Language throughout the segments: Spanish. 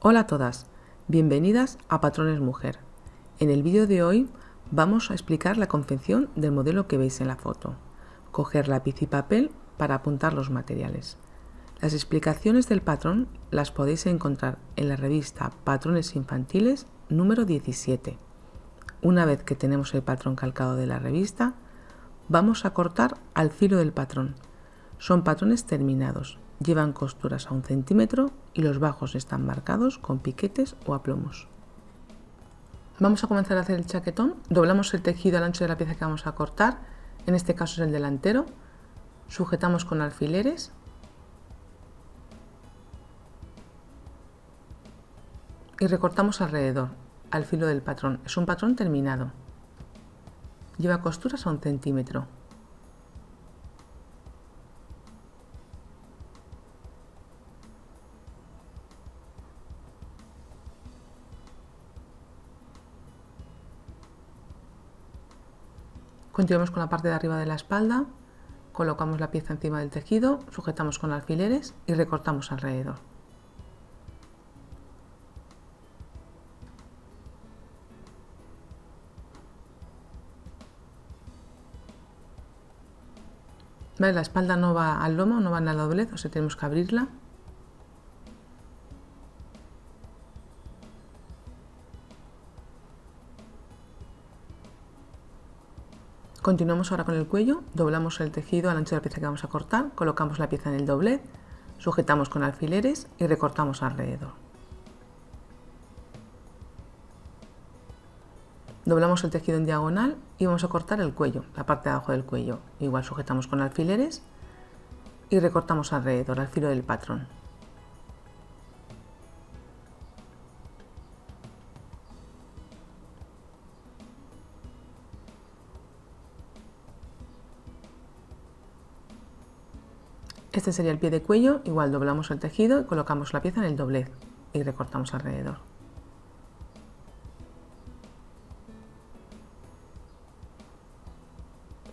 Hola a todas, bienvenidas a Patrones Mujer. En el vídeo de hoy vamos a explicar la confección del modelo que veis en la foto. Coger lápiz y papel para apuntar los materiales. Las explicaciones del patrón las podéis encontrar en la revista Patrones Infantiles número 17. Una vez que tenemos el patrón calcado de la revista, vamos a cortar al filo del patrón. Son patrones terminados, llevan costuras a 1 centímetro y los bajos están marcados con piquetes o aplomos. Vamos a comenzar a hacer el chaquetón. Doblamos el tejido al ancho de la pieza que vamos a cortar, en este caso es el delantero. Sujetamos con alfileres y recortamos alrededor, al filo del patrón. Es un patrón terminado. Lleva costuras a 1 centímetro. Continuamos con la parte de arriba de la espalda, colocamos la pieza encima del tejido, sujetamos con alfileres y recortamos alrededor. ¿Vale? La espalda no va al lomo, no va en la doblez, o sea, tenemos que abrirla. Continuamos ahora con el cuello, doblamos el tejido al ancho de la pieza que vamos a cortar, colocamos la pieza en el doblez, sujetamos con alfileres y recortamos alrededor. Doblamos el tejido en diagonal y vamos a cortar el cuello, la parte de abajo del cuello. Igual sujetamos con alfileres y recortamos alrededor, al filo del patrón. Este sería el pie de cuello, igual doblamos el tejido y colocamos la pieza en el doblez y recortamos alrededor.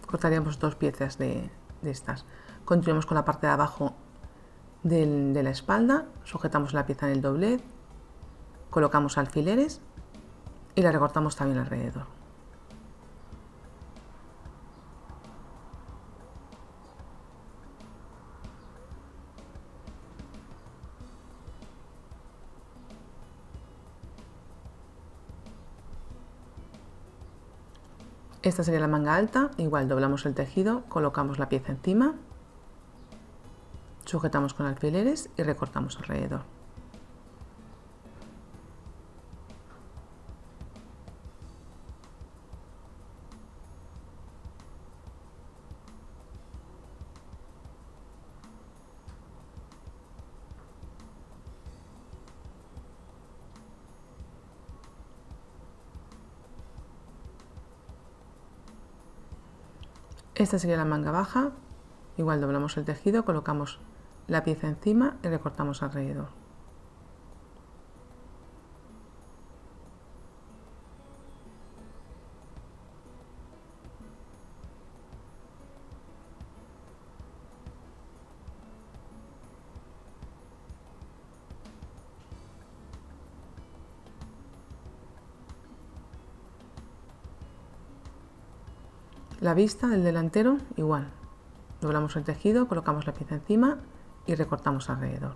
Cortaríamos 2 piezas de estas. Continuamos con la parte de abajo de la espalda, sujetamos la pieza en el doblez, colocamos alfileres y la recortamos también alrededor. Esta sería la manga alta, igual doblamos el tejido, colocamos la pieza encima, sujetamos con alfileres y recortamos alrededor. Esta sería la manga baja, igual doblamos el tejido, colocamos la pieza encima y recortamos alrededor. La vista del delantero, igual. Doblamos el tejido, colocamos la pieza encima y recortamos alrededor.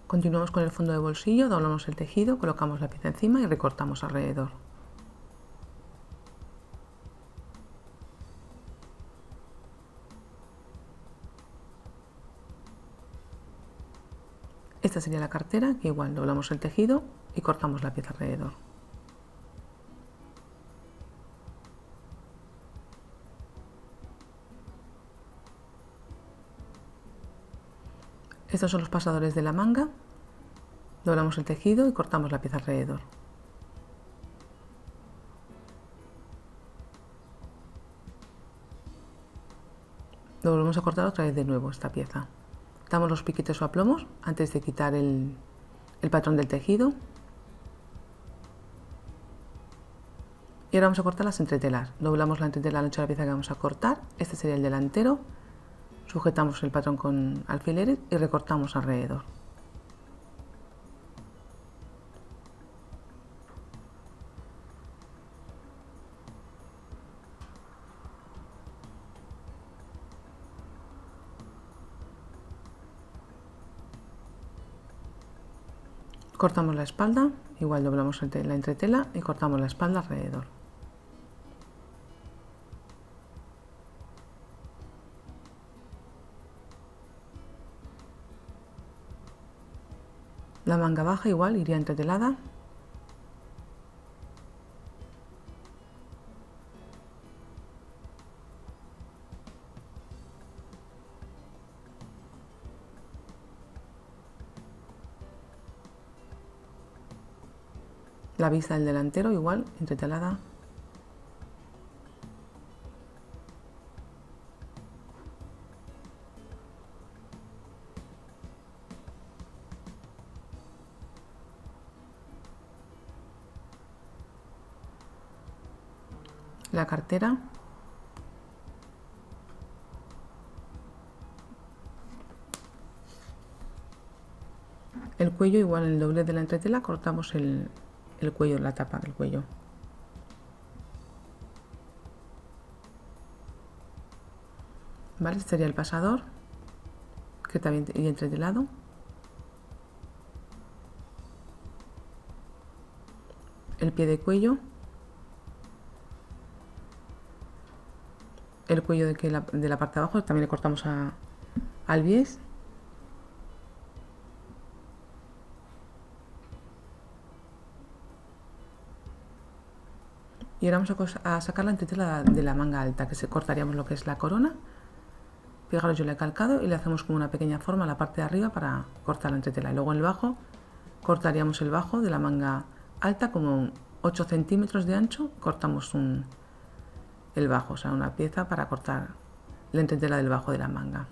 Continuamos con el fondo de bolsillo, doblamos el tejido, colocamos la pieza encima y recortamos alrededor. Esta sería la cartera, que igual doblamos el tejido y cortamos la pieza alrededor. Estos son los pasadores de la manga. Doblamos el tejido y cortamos la pieza alrededor. Lo volvemos a cortar otra vez de nuevo esta pieza. Damos los piquetes o aplomos antes de quitar el patrón del tejido. Y ahora vamos a cortar las entretelas. Doblamos la entretela ancha de la pieza que vamos a cortar. Este sería el delantero. Sujetamos el patrón con alfileres y recortamos alrededor. Cortamos la espalda, igual doblamos la entretela y cortamos la espalda alrededor. La manga baja igual iría entretelada. La vista del delantero igual entretelada. La cartera. El cuello igual en el doblez de la entretela cortamos el cuello, la tapa del cuello. Vale, este sería el pasador, que también iría entretelado. El pie de cuello. El cuello de la parte de abajo también le cortamos al bies. Y ahora vamos a sacar la entretela de la manga alta, que cortaríamos lo que es la corona. Fijaros, yo le he calcado y le hacemos como una pequeña forma a la parte de arriba para cortar la entretela. Y luego en el bajo cortaríamos el bajo de la manga alta, como 8 centímetros de ancho, cortamos el bajo, o sea, una pieza para cortar la entretela del bajo de la manga.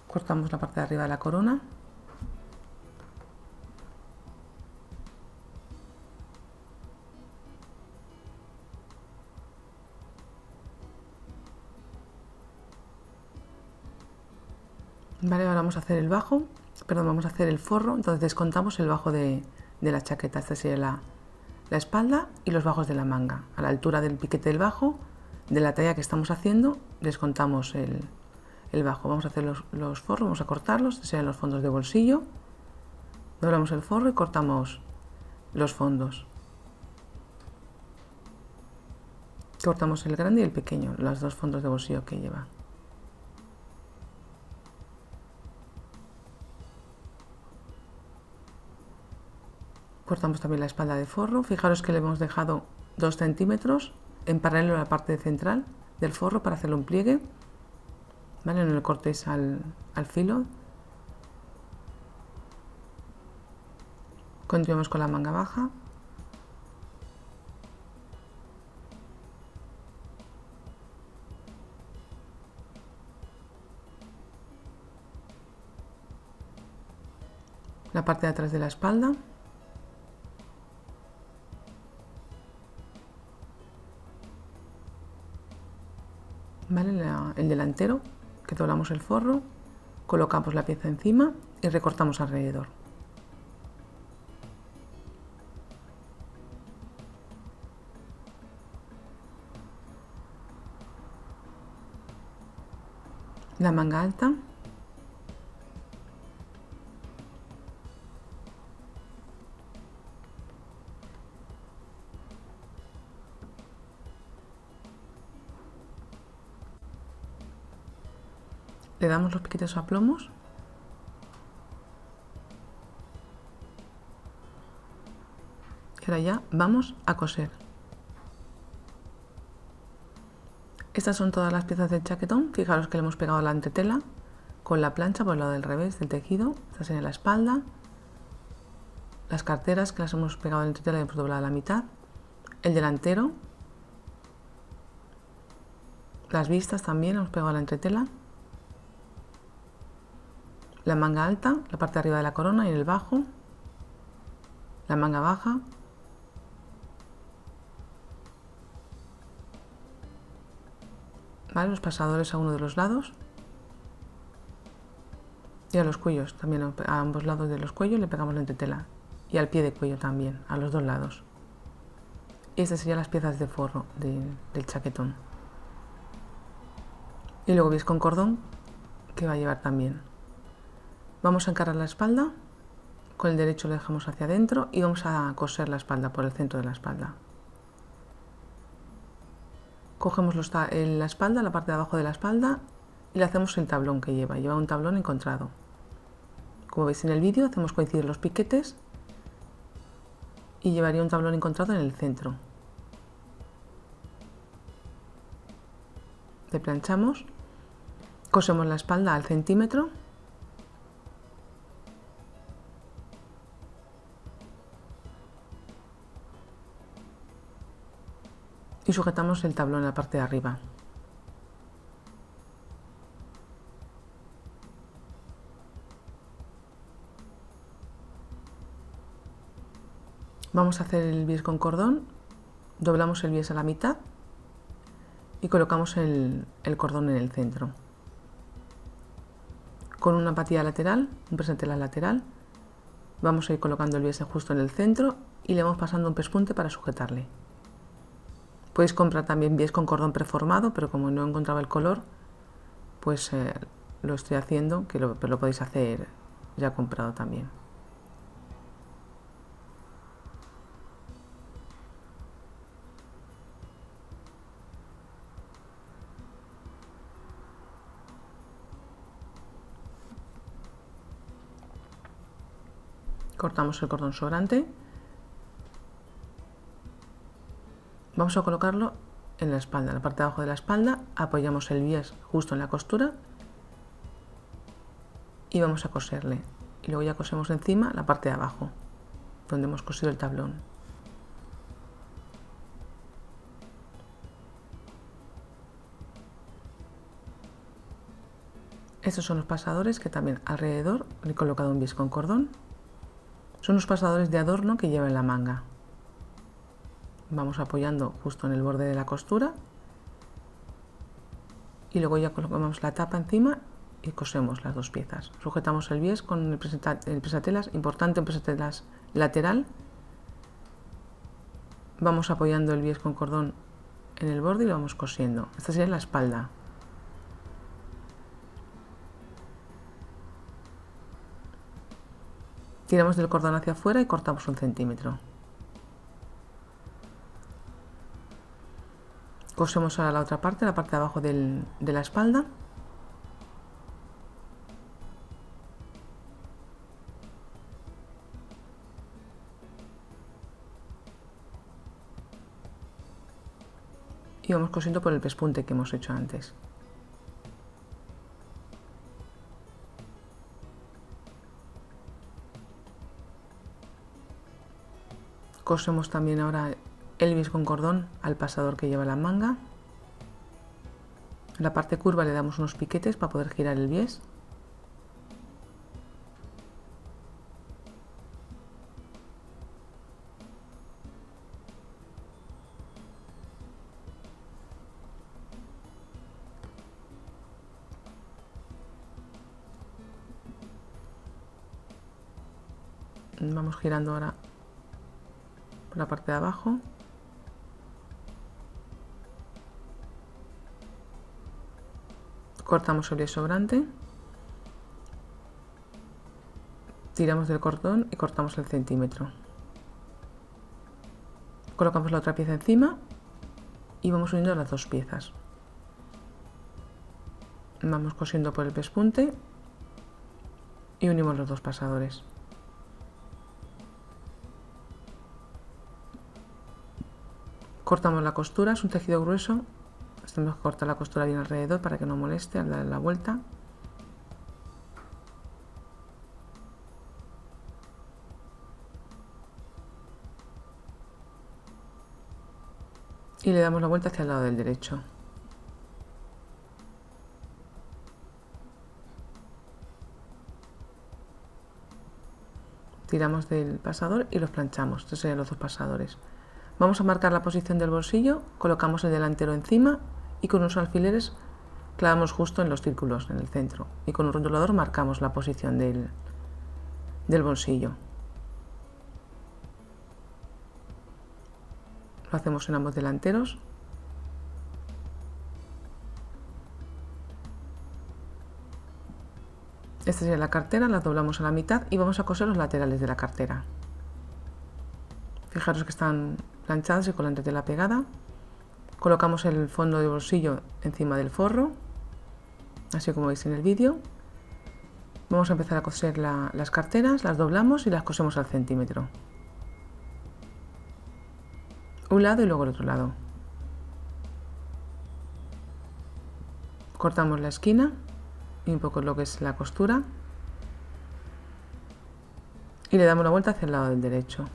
Cortamos la parte de arriba de la corona. Vale, ahora vamos a hacer el bajo, perdón, vamos a hacer el forro, entonces descontamos el bajo de la chaqueta. Esta sería la espalda y los bajos de la manga. A la altura del piquete del bajo, de la talla que estamos haciendo, descontamos el bajo. Vamos a hacer los forros, vamos a cortarlos, estos serían los fondos de bolsillo. Doblamos el forro y cortamos los fondos. Cortamos el grande y el pequeño, los dos fondos de bolsillo que lleva. Cortamos también la espalda de forro. Fijaros que le hemos dejado 2 centímetros en paralelo a la parte central del forro para hacerle un pliegue. ¿Vale? No le cortéis al filo. Continuamos con la manga baja. La parte de atrás de la espalda. ¿Vale? El delantero, que doblamos el forro, colocamos la pieza encima y recortamos alrededor. La manga alta. Le damos los piquetes o aplomos. Y ahora ya vamos a coser. Estas son todas las piezas del chaquetón. Fijaros que le hemos pegado la entretela con la plancha por el lado del revés del tejido. Esta sería la espalda, las carteras que las hemos pegado en la entretela y hemos doblado a la mitad, el delantero, las vistas también hemos pegado a la entretela, la manga alta, la parte de arriba de la corona y el bajo, la manga baja, ¿vale? Los pasadores a uno de los lados y a los cuellos, también a ambos lados de los cuellos le pegamos la entretela y al pie de cuello también, a los dos lados. Y estas serían las piezas de forro del chaquetón. Y luego bies con cordón que va a llevar también. Vamos a encarar la espalda, con el derecho lo dejamos hacia adentro y vamos a coser la espalda por el centro de la espalda. Cogemos la espalda, la parte de abajo de la espalda y le hacemos el tablón que lleva. Lleva un tablón encontrado. Como veis en el vídeo, hacemos coincidir los piquetes y llevaría un tablón encontrado en el centro. Le planchamos, cosemos la espalda al centímetro y sujetamos el tablón en la parte de arriba. Vamos a hacer el bies con cordón, doblamos el bies a la mitad y colocamos el cordón en el centro. Con una patilla lateral, un presatela lateral, vamos a ir colocando el bies justo en el centro y le vamos pasando un pespunte para sujetarle. Podéis comprar también bies con cordón preformado, pero como no encontraba el color, pues lo estoy haciendo, pero lo podéis hacer ya comprado también. Cortamos el cordón sobrante. Vamos a colocarlo en la espalda, en la parte de abajo de la espalda, apoyamos el bies justo en la costura y vamos a coserle. Y luego ya cosemos encima la parte de abajo, donde hemos cosido el tablón. Estos son los pasadores que también alrededor le he colocado un bies con cordón. Son los pasadores de adorno que lleva en la manga. Vamos apoyando justo en el borde de la costura y luego ya colocamos la tapa encima y cosemos las dos piezas. Sujetamos el bies con el presatelas, importante el presatelas lateral. Vamos apoyando el bies con cordón en el borde y lo vamos cosiendo. Esta sería la espalda. Tiramos del cordón hacia afuera y cortamos 1 centímetro. Cosemos ahora la otra parte, la parte de abajo de la espalda. Y vamos cosiendo por el pespunte que hemos hecho antes. Cosemos también ahora el bies con cordón al pasador que lleva la manga. En la parte curva le damos unos piquetes para poder girar el bies. Vamos girando ahora por la parte de abajo. Cortamos el bies sobrante, tiramos del cordón y cortamos el centímetro. Colocamos la otra pieza encima y vamos uniendo las dos piezas. Vamos cosiendo por el pespunte y unimos los dos pasadores. Cortamos la costura, es un tejido grueso, tenemos que cortar la costura bien alrededor para que no moleste al darle la vuelta. y le damos la vuelta hacia el lado del derecho. Tiramos del pasador y los planchamos. Estos serían los dos pasadores. Vamos a marcar la posición del bolsillo, colocamos el delantero encima y con unos alfileres clavamos justo en los círculos, en el centro. Y con un rotulador marcamos la posición del bolsillo. Lo hacemos en ambos delanteros. Esta sería la cartera, la doblamos a la mitad y vamos a coser los laterales de la cartera. Fijaros que están planchadas y con la entretela pegada. Colocamos el fondo de bolsillo encima del forro, así como veis en el vídeo. Vamos a empezar a coser las carteras, las doblamos y las cosemos al centímetro. Un lado y luego el otro lado. Cortamos la esquina y un poco lo que es la costura y le damos la vuelta hacia el lado del derecho.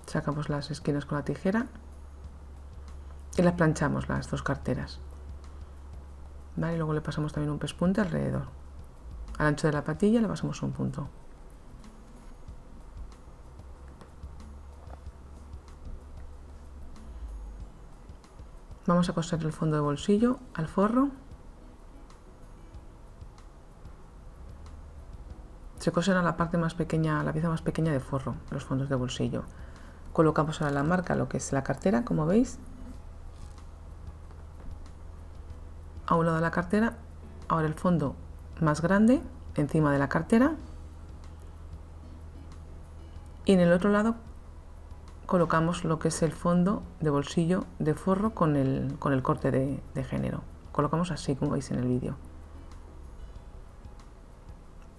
Sacamos las esquinas con la tijera y las planchamos las dos carteras. ¿Vale? Y luego le pasamos también un pespunte alrededor. Al ancho de la patilla le pasamos un punto. Vamos a coser el fondo de bolsillo al forro. Se cosen a la parte más pequeña, a la pieza más pequeña de forro, los fondos de bolsillo. Colocamos ahora la marca, lo que es la cartera, como veis. A un lado de la cartera, ahora el fondo más grande encima de la cartera. Y en el otro lado colocamos lo que es el fondo de bolsillo de forro con el corte de género. Colocamos así, como veis en el vídeo.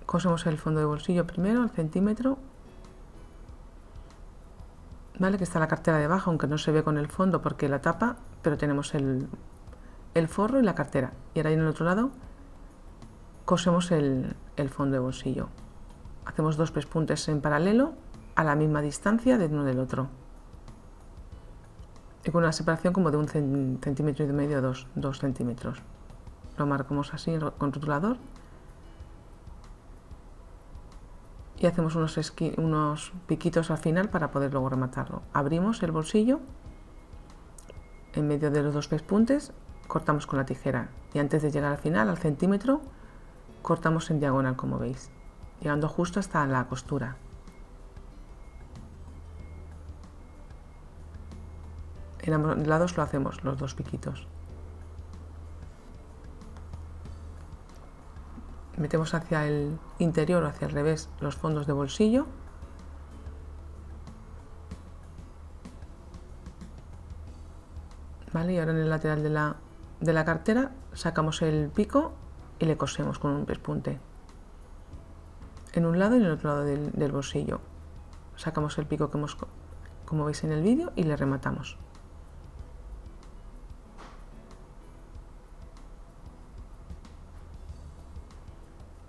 Cosemos el fondo de bolsillo primero al centímetro. Vale, que está la cartera debajo, aunque no se ve con el fondo porque la tapa, pero tenemos el forro y la cartera. Y ahora en el otro lado cosemos el fondo de bolsillo. Hacemos dos pespuntes en paralelo a la misma distancia de uno del otro. Y con una separación como de 1,5 centímetros, 2 centímetros. Lo marcamos así con rotulador. Y hacemos unos piquitos al final para poder luego rematarlo. Abrimos el bolsillo en medio de los dos pespuntes, cortamos con la tijera y antes de llegar al final, al centímetro, cortamos en diagonal, como veis, llegando justo hasta la costura. En ambos lados lo hacemos, los dos piquitos. Metemos hacia el interior o hacia el revés los fondos de bolsillo. ¿Vale? Y ahora en el lateral de la cartera sacamos el pico y le cosemos con un pespunte. En un lado y en el otro lado del bolsillo. Sacamos el pico como veis en el vídeo y le rematamos.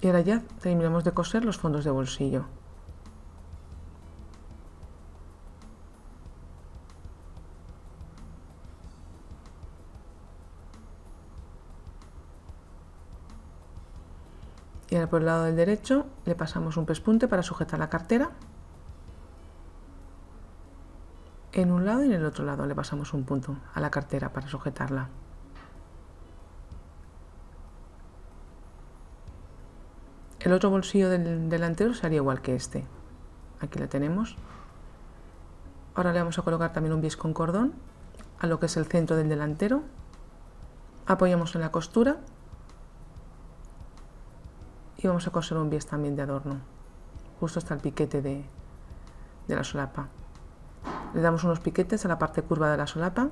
Y ahora ya terminamos de coser los fondos de bolsillo. Y ahora por el lado del derecho le pasamos un pespunte para sujetar la cartera. En un lado y en el otro lado le pasamos un punto a la cartera para sujetarla. El otro bolsillo del delantero sería igual que este. Aquí lo tenemos. Ahora le vamos a colocar también un bies con cordón a lo que es el centro del delantero. Apoyamos en la costura y vamos a coser un bies también de adorno, justo hasta el piquete de la solapa. Le damos unos piquetes a la parte curva de la solapa.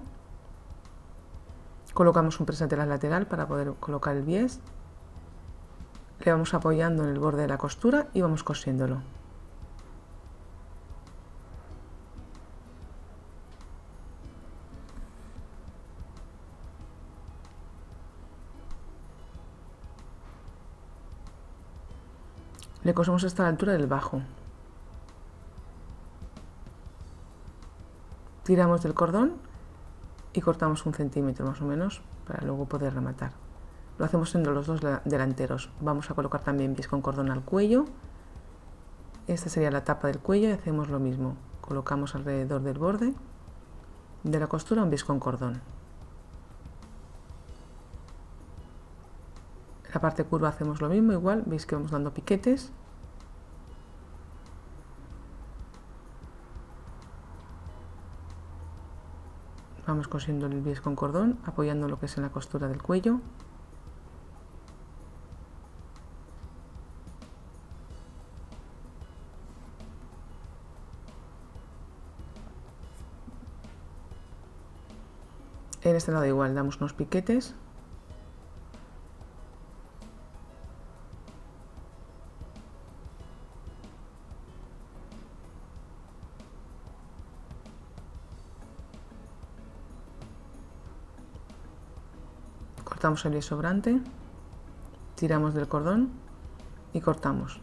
Colocamos un presateral lateral para poder colocar el bies. Le vamos apoyando en el borde de la costura y vamos cosiéndolo. Le cosemos hasta la altura del bajo. tiramos del cordón y cortamos 1 centímetro más o menos para luego poder rematar. Lo hacemos en los dos delanteros. Vamos a colocar también pies con cordón al cuello. Esta sería la tapa del cuello y hacemos lo mismo. Colocamos alrededor del borde de la costura un bies con cordón. En la parte curva hacemos lo mismo, igual, veis que vamos dando piquetes. Vamos cosiendo el bies con cordón, apoyando lo que es en la costura del cuello. En este lado igual damos unos piquetes. Cortamos el bies sobrante, tiramos del cordón y cortamos.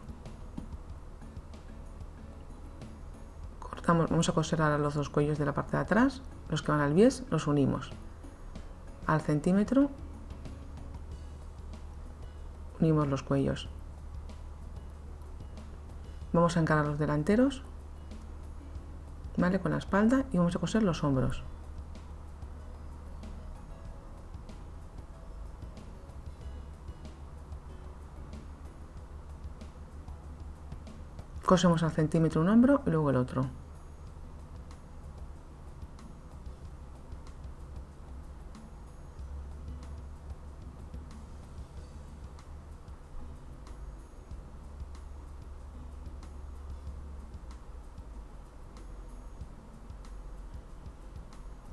Vamos a coser ahora los dos cuellos de la parte de atrás, los que van al bies los unimos. Al centímetro unimos los cuellos. Vamos a encarar los delanteros, ¿vale? Con la espalda, y vamos a coser los hombros. Cosemos al centímetro un hombro y luego el otro.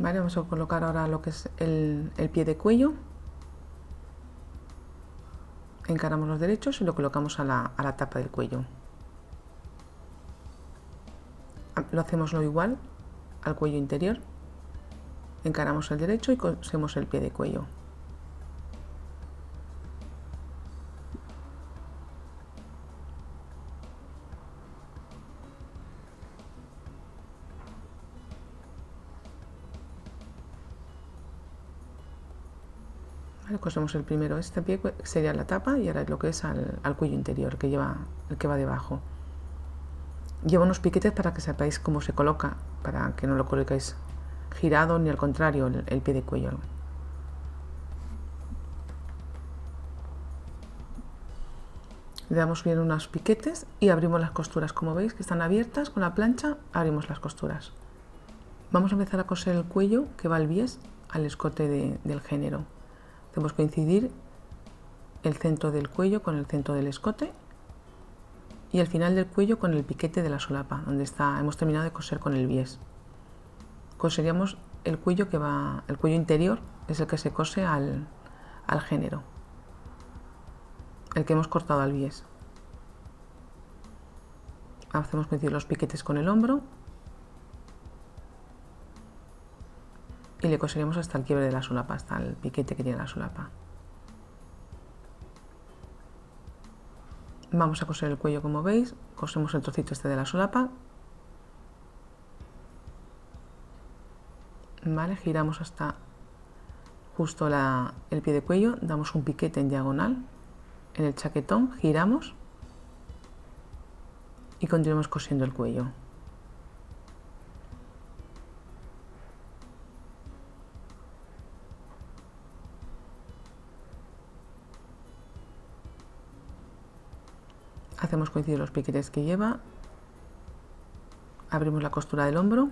Vale, vamos a colocar ahora lo que es el pie de cuello. Encaramos los derechos y lo colocamos a la tapa del cuello. Lo hacemos lo igual al cuello interior. Encaramos el derecho y cosemos el pie de cuello. Vale, cosemos el primero, este pie sería la tapa, y ahora lo que es al cuello interior, el que va debajo. Llevo unos piquetes para que sepáis cómo se coloca, para que no lo coloquéis girado ni al contrario el pie de cuello. Le damos bien unos piquetes y abrimos las costuras. Como veis que están abiertas con la plancha, abrimos las costuras. Vamos a empezar a coser el cuello que va al bies al escote del género. Hacemos coincidir el centro del cuello con el centro del escote y el final del cuello con el piquete de la solapa, donde hemos terminado de coser con el bies. Coseríamos el cuello el cuello interior, es el que se cose al género, el que hemos cortado al bies. Hacemos coincidir los piquetes con el hombro y le coseríamos hasta el quiebre de la solapa, hasta el piquete que tiene la solapa. Vamos a coser el cuello, como veis, cosemos el trocito este de la solapa. Vale, giramos hasta justo el pie de cuello, damos un piquete en diagonal en el chaquetón, giramos y continuamos cosiendo el cuello. Hacemos coincidir los piquetes que lleva, abrimos la costura del hombro,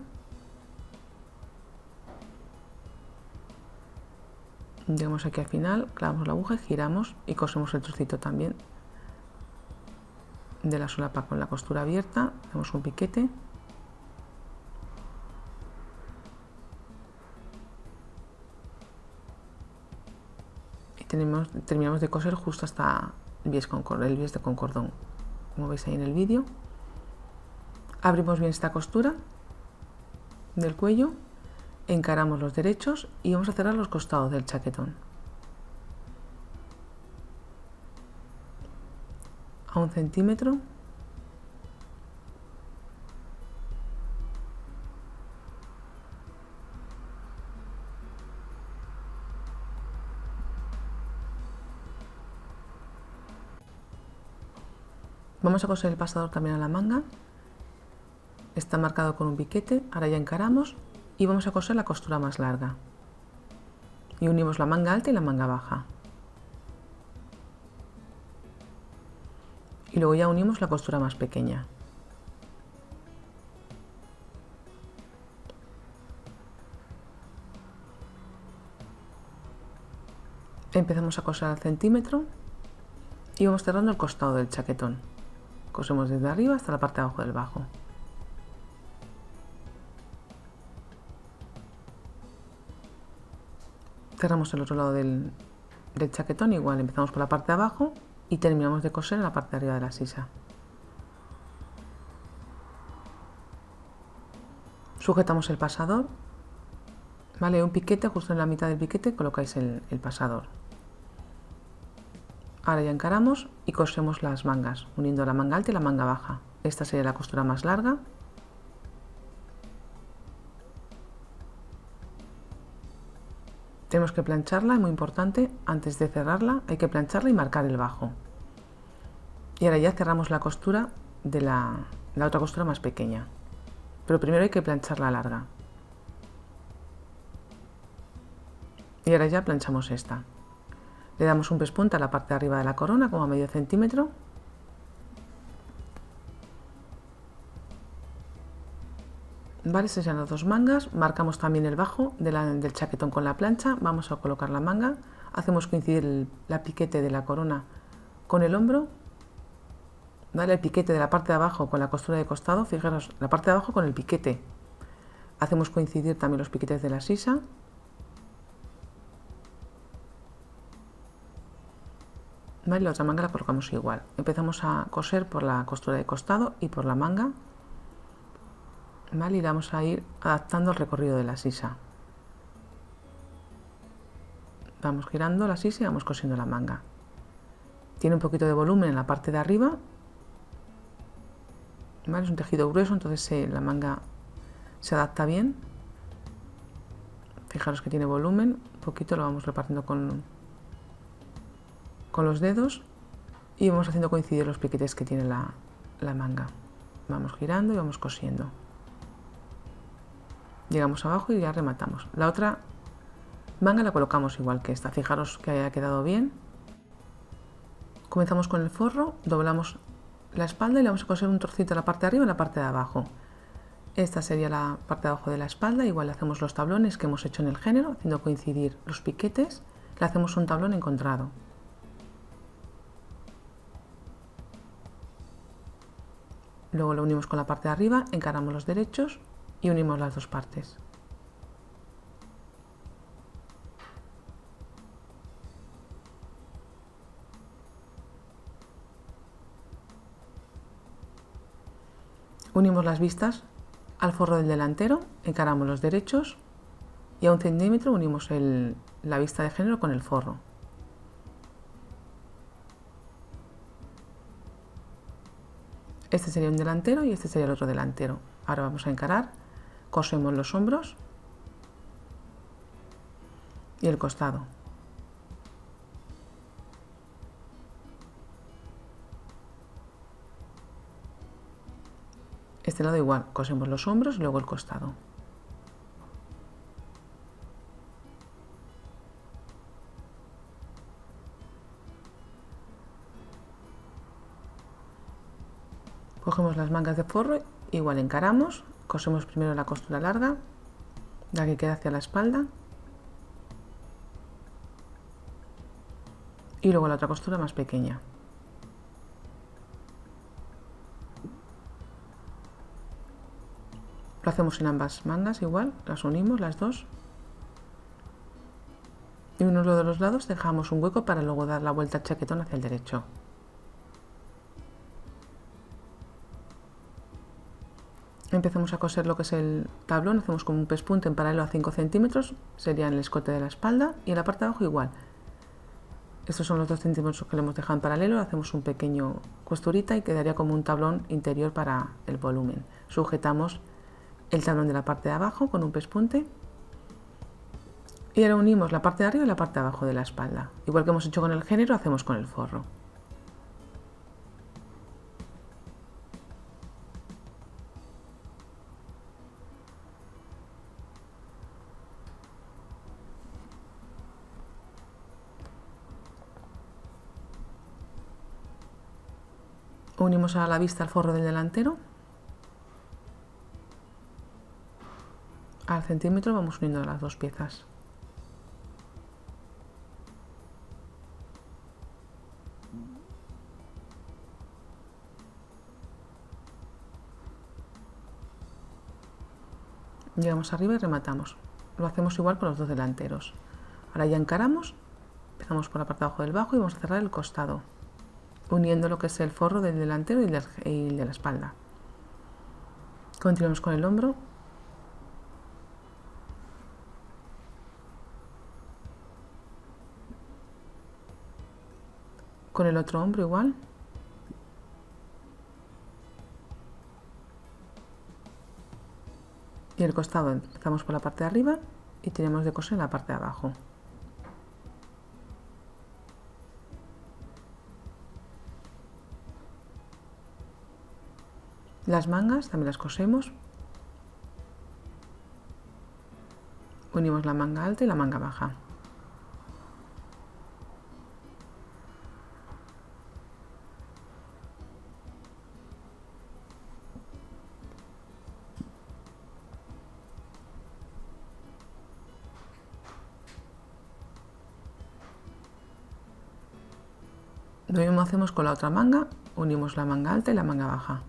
llegamos aquí al final, clavamos la aguja, giramos y cosemos el trocito también de la solapa con la costura abierta, hacemos un piquete y terminamos de coser justo hasta el bies con cordón, como veis ahí en el vídeo. Abrimos bien esta costura del cuello, encaramos los derechos y vamos a cerrar los costados del chaquetón a 1 centímetro. Vamos a coser el pasador también a la manga. Está marcado con un piquete, ahora ya encaramos y vamos a coser la costura más larga. Y unimos la manga alta y la manga baja. Y luego ya unimos la costura más pequeña. Empezamos a coser al centímetro y vamos cerrando el costado del chaquetón. Cosemos desde arriba hasta la parte de abajo del bajo. Cerramos el otro lado del chaquetón, igual empezamos por la parte de abajo y terminamos de coser en la parte de arriba de la sisa. Sujetamos el pasador, ¿vale? Un piquete, justo en la mitad del piquete colocáis el pasador. Ahora ya encaramos y cosemos las mangas, uniendo la manga alta y la manga baja. Esta sería la costura más larga. Tenemos que plancharla, es muy importante, antes de cerrarla hay que plancharla y marcar el bajo. Y ahora ya cerramos la costura de la otra costura más pequeña. Pero primero hay que planchar la larga. Y ahora ya planchamos esta. Le damos un pespunte a la parte de arriba de la corona, como a medio centímetro. Vale, se sean las dos mangas. Marcamos también el bajo del chaquetón con la plancha. Vamos a colocar la manga. Hacemos coincidir la piquete de la corona con el hombro. Vale, el piquete de la parte de abajo con la costura de costado. Fijaros, la parte de abajo con el piquete. Hacemos coincidir también los piquetes de la sisa. ¿Vale? La otra manga la colocamos igual. Empezamos a coser por la costura de costado y por la manga. ¿Vale? Y vamos a ir adaptando el recorrido de la sisa. Vamos girando la sisa y vamos cosiendo la manga. Tiene un poquito de volumen en la parte de arriba. ¿Vale? Es un tejido grueso, entonces la manga se adapta bien. Fijaros que tiene volumen. Un poquito lo vamos repartiendo con los dedos y vamos haciendo coincidir los piquetes que tiene la manga. Vamos girando y vamos cosiendo. Llegamos abajo y ya rematamos. La otra manga la colocamos igual que esta. Fijaros que haya quedado bien. Comenzamos con el forro, doblamos la espalda y le vamos a coser un trocito a la parte de arriba y la parte de abajo. Esta sería la parte de abajo de la espalda. Igual le hacemos los tablones que hemos hecho en el género, haciendo coincidir los piquetes. Le hacemos un tablón encontrado. Luego lo unimos con la parte de arriba, encaramos los derechos y unimos las dos partes. Unimos las vistas al forro del delantero, encaramos los derechos y a 1 centímetro unimos la vista de género con el forro. Este sería un delantero y este sería el otro delantero. Ahora vamos a encarar, cosemos los hombros y el costado. Este lado igual, cosemos los hombros y luego el costado. Cogemos las mangas de forro, igual encaramos, cosemos primero la costura larga, la que queda hacia la espalda, y luego la otra costura más pequeña. Lo hacemos en ambas mangas igual, las unimos las dos. Y uno de los lados dejamos un hueco para luego dar la vuelta al chaquetón hacia el derecho. Empezamos a coser lo que es el tablón, hacemos como un pespunte en paralelo a 5 centímetros, sería en el escote de la espalda, y en la parte de abajo igual. Estos son los 2 centímetros que le hemos dejado en paralelo, hacemos un pequeño costurita y quedaría como un tablón interior para el volumen. Sujetamos el tablón de la parte de abajo con un pespunte y ahora unimos la parte de arriba y la parte de abajo de la espalda. Igual que hemos hecho con el género, hacemos con el forro. Unimos a la vista el forro del delantero. Al centímetro vamos uniendo las dos piezas. Llegamos arriba y rematamos. Lo hacemos igual con los dos delanteros. Ahora ya encaramos, empezamos por la parte de abajo del bajo y vamos a cerrar el costado, uniendo lo que es el forro del delantero y el de la espalda. Continuamos con el hombro. Con el otro hombro igual. Y el costado empezamos por la parte de arriba y tenemos de coser en la parte de abajo. Las mangas también las cosemos. Unimos la manga alta y la manga baja. Lo mismo hacemos con la otra manga, unimos la manga alta y la manga baja.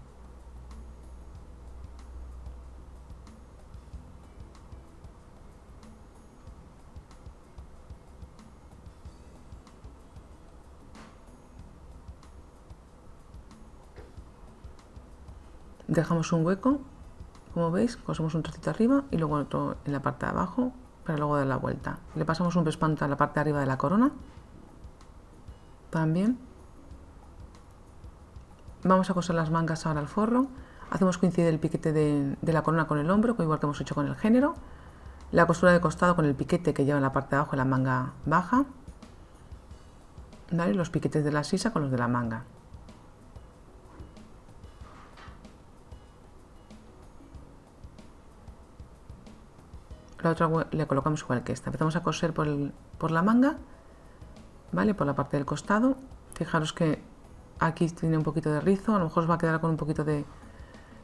Dejamos un hueco, como veis, cosemos un trocito arriba y luego otro en la parte de abajo para luego dar la vuelta. Le pasamos un pespanto a la parte de arriba de la corona. También vamos a coser las mangas ahora al forro. Hacemos coincidir el piquete de la corona con el hombro, igual que hemos hecho con el género. La costura de costado con el piquete que lleva en la parte de abajo de la manga baja. ¿Vale? Los piquetes de la sisa con los de la manga. La otra le colocamos igual que esta. Empezamos a coser por la manga, ¿vale? Por la parte del costado. Fijaros que aquí tiene un poquito de rizo, a lo mejor os va a quedar con un poquito de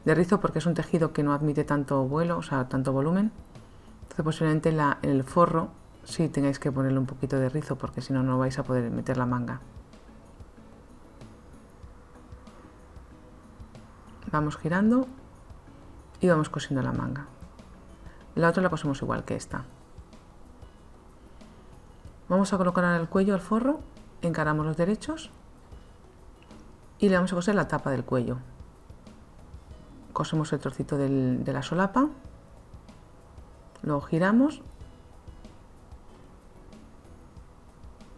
rizo porque es un tejido que no admite tanto vuelo, o sea, tanto volumen. Entonces posiblemente en el forro sí tengáis que ponerle un poquito de rizo porque si no, no vais a poder meter la manga. Vamos girando y vamos cosiendo la manga. La otra la cosemos igual que esta. Vamos a colocar ahora el cuello al forro, encaramos los derechos y le vamos a coser la tapa del cuello. Cosemos el trocito de la solapa, luego giramos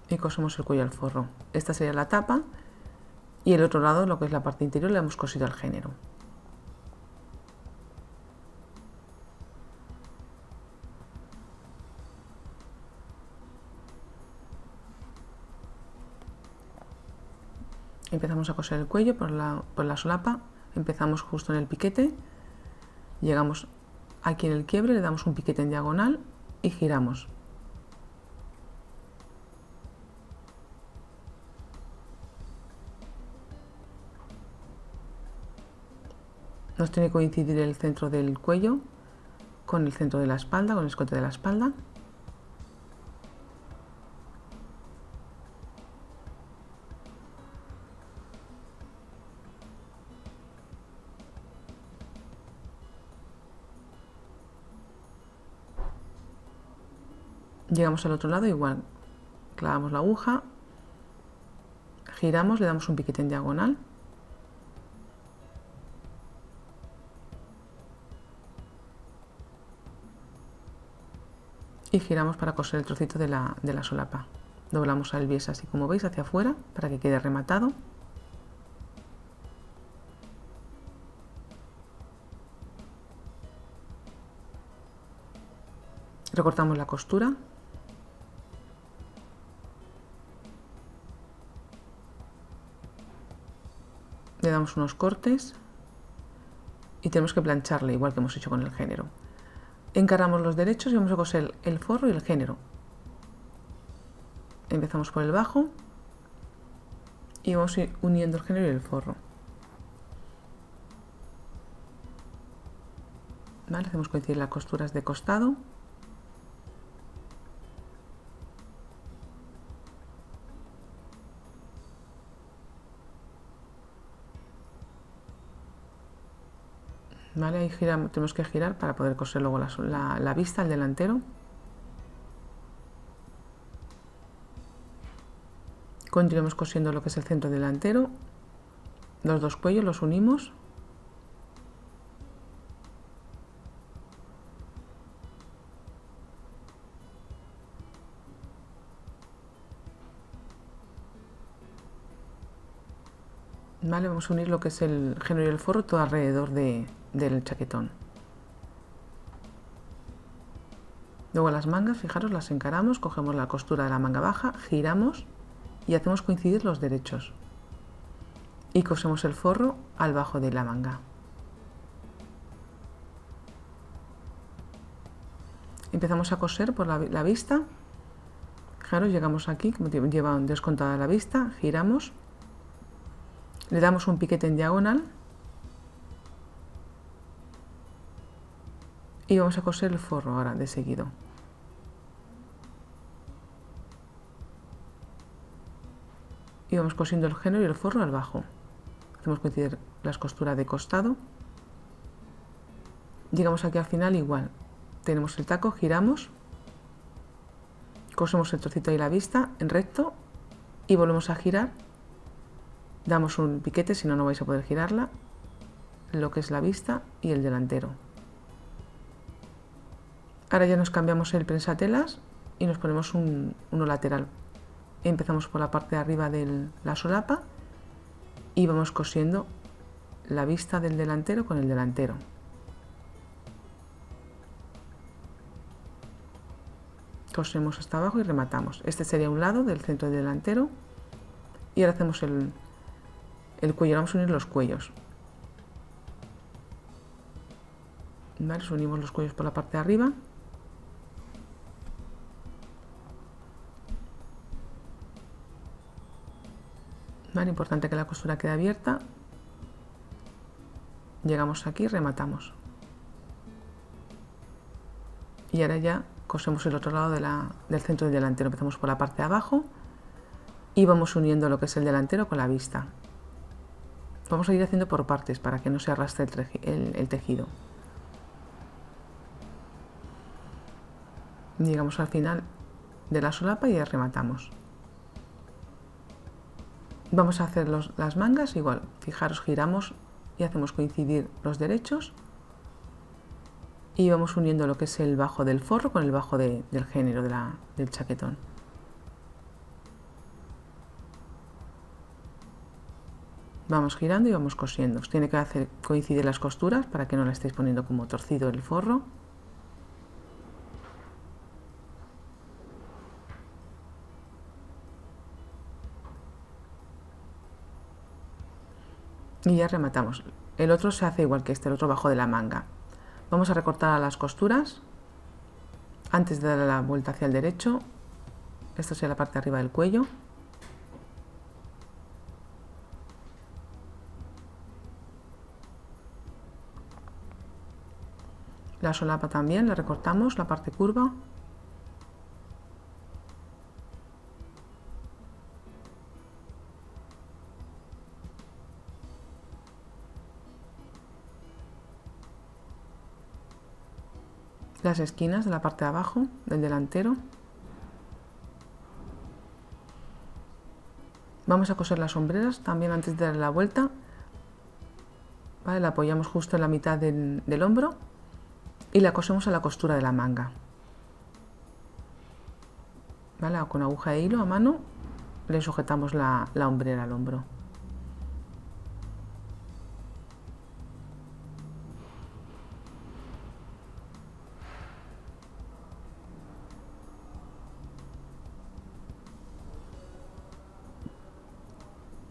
y cosemos el cuello al forro. Esta sería la tapa y el otro lado, lo que es la parte interior, le hemos cosido al género. Empezamos a coser el cuello por la solapa, empezamos justo en el piquete, llegamos aquí en el quiebre, le damos un piquete en diagonal y giramos. Nos tiene que coincidir el centro del cuello con el centro de la espalda, con el escote de la espalda. Llegamos al otro lado, igual, clavamos la aguja, giramos, le damos un piquete en diagonal. Y giramos para coser el trocito de la solapa. Doblamos el bies así como veis hacia afuera para que quede rematado. Recortamos la costura. Le damos unos cortes y tenemos que plancharle igual que hemos hecho con el género. Encaramos los derechos y vamos a coser el forro y el género. Empezamos por el bajo y vamos uniendo el género y el forro. ¿Vale? Hacemos coincidir las costuras de costado. ¿Vale? Ahí tenemos que girar para poder coser luego la vista, el delantero. Continuamos cosiendo lo que es el centro delantero. Los dos cuellos los unimos. ¿Vale? Vamos a unir lo que es el género y el forro todo alrededor del chaquetón. Luego las mangas, fijaros, las encaramos, cogemos la costura de la manga baja, giramos y hacemos coincidir los derechos. Y cosemos el forro al bajo de la manga. Empezamos a coser por la vista. Fijaros, llegamos aquí, como lleva descontada la vista, giramos. Le damos un piquete en diagonal. Y vamos a coser el forro ahora de seguido. Y vamos cosiendo el género y el forro al bajo. Hacemos coincidir las costuras de costado. Llegamos aquí al final igual. Tenemos el taco, giramos. Cosemos el trocito y la vista en recto. Y volvemos a girar. Damos un piquete, si no, no vais a poder girarla. Lo que es la vista y el delantero. Ahora ya nos cambiamos el prensatelas y nos ponemos uno lateral. Empezamos por la parte de arriba de la solapa y vamos cosiendo la vista del delantero con el delantero. Cosemos hasta abajo y rematamos. Este sería un lado del centro del delantero. Y ahora hacemos el cuello, vamos a unir los cuellos. ¿Vale? Unimos los cuellos por la parte de arriba. ¿Vale? Importante que la costura quede abierta. Llegamos aquí y rematamos. Y ahora ya cosemos el otro lado del centro del delantero. Empezamos por la parte de abajo y vamos uniendo lo que es el delantero con la vista. Vamos a ir haciendo por partes para que no se arrastre el tejido. Llegamos al final de la solapa y ya rematamos. Vamos a hacer las mangas igual. Fijaros, giramos y hacemos coincidir los derechos. Y vamos uniendo lo que es el bajo del forro con el bajo del género del chaquetón. Vamos girando y vamos cosiendo. Os tiene que hacer coincidir las costuras para que no la estéis poniendo como torcido el forro. Y ya rematamos. El otro se hace igual que este, el otro bajo de la manga. Vamos a recortar a las costuras antes de dar la vuelta hacia el derecho. Esta sería la parte de arriba del cuello. La solapa también la recortamos, la parte curva. Las esquinas de la parte de abajo del delantero. Vamos a coser las sombreras también antes de darle la vuelta. ¿Vale? La apoyamos justo en la mitad del hombro y la cosemos a la costura de la manga. ¿Vale? Con aguja de hilo a mano le sujetamos la hombrera al hombro.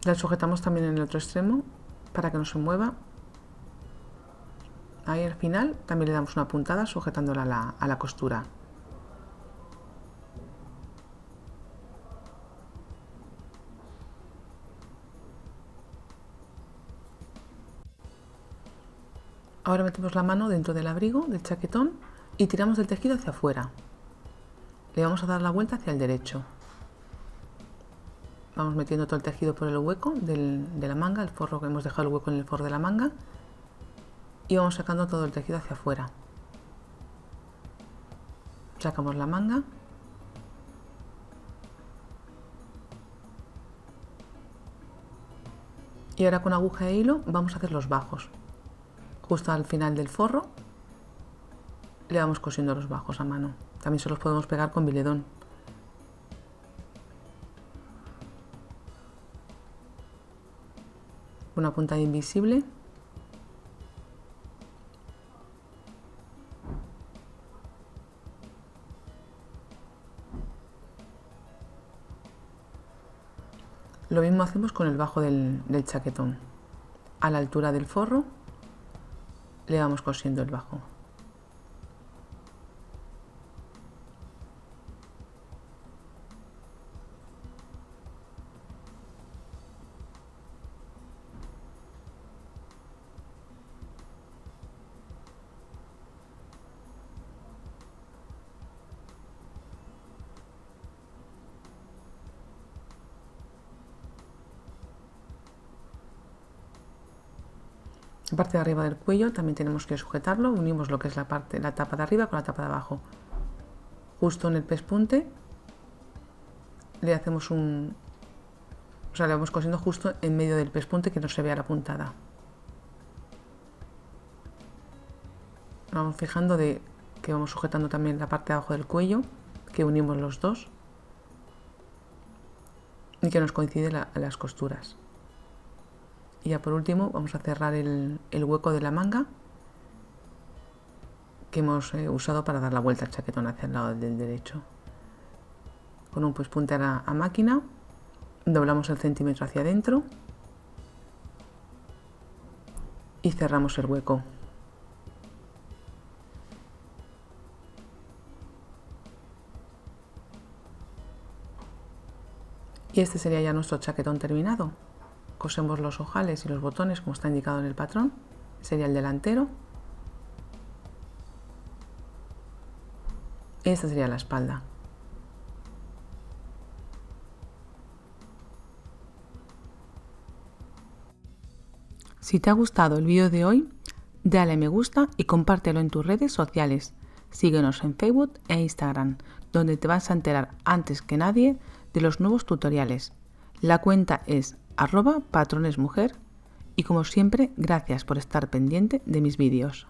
La sujetamos también en el otro extremo para que no se mueva. Ahí al final también le damos una puntada sujetándola a la costura. Ahora metemos la mano dentro del abrigo, del chaquetón, y tiramos del tejido hacia afuera. Le vamos a dar la vuelta hacia el derecho. Vamos metiendo todo el tejido por el hueco de la manga, el forro que hemos dejado el hueco en el forro de la manga, y vamos sacando todo el tejido hacia afuera. Sacamos la manga. Y ahora con aguja e hilo vamos a hacer los bajos. Justo al final del forro le vamos cosiendo los bajos a mano. También se los podemos pegar con biledón. Una puntada invisible. Lo mismo hacemos con el bajo del chaquetón. A la altura del forro le vamos cosiendo el bajo. La parte de arriba del cuello también tenemos que sujetarlo. Unimos lo que es la tapa de arriba con la tapa de abajo. Justo en el pespunte le hacemos le vamos cosiendo justo en medio del pespunte, que no se vea la puntada. Vamos fijando que vamos sujetando también la parte de abajo del cuello, que unimos los dos y que nos coincide las costuras. Y ya por último vamos a cerrar el hueco de la manga que hemos usado para dar la vuelta al chaquetón hacia el lado del derecho. Con un pespunte a máquina doblamos el centímetro hacia adentro y cerramos el hueco. Y este sería ya nuestro chaquetón terminado. Cosemos los ojales y los botones como está indicado en el patrón. Sería el delantero. Y esta sería la espalda. Si te ha gustado el vídeo de hoy, dale a me gusta y compártelo en tus redes sociales. Síguenos en Facebook e Instagram, donde te vas a enterar antes que nadie de los nuevos tutoriales. La cuenta es @patronesmujer y como siempre, gracias por estar pendiente de mis vídeos.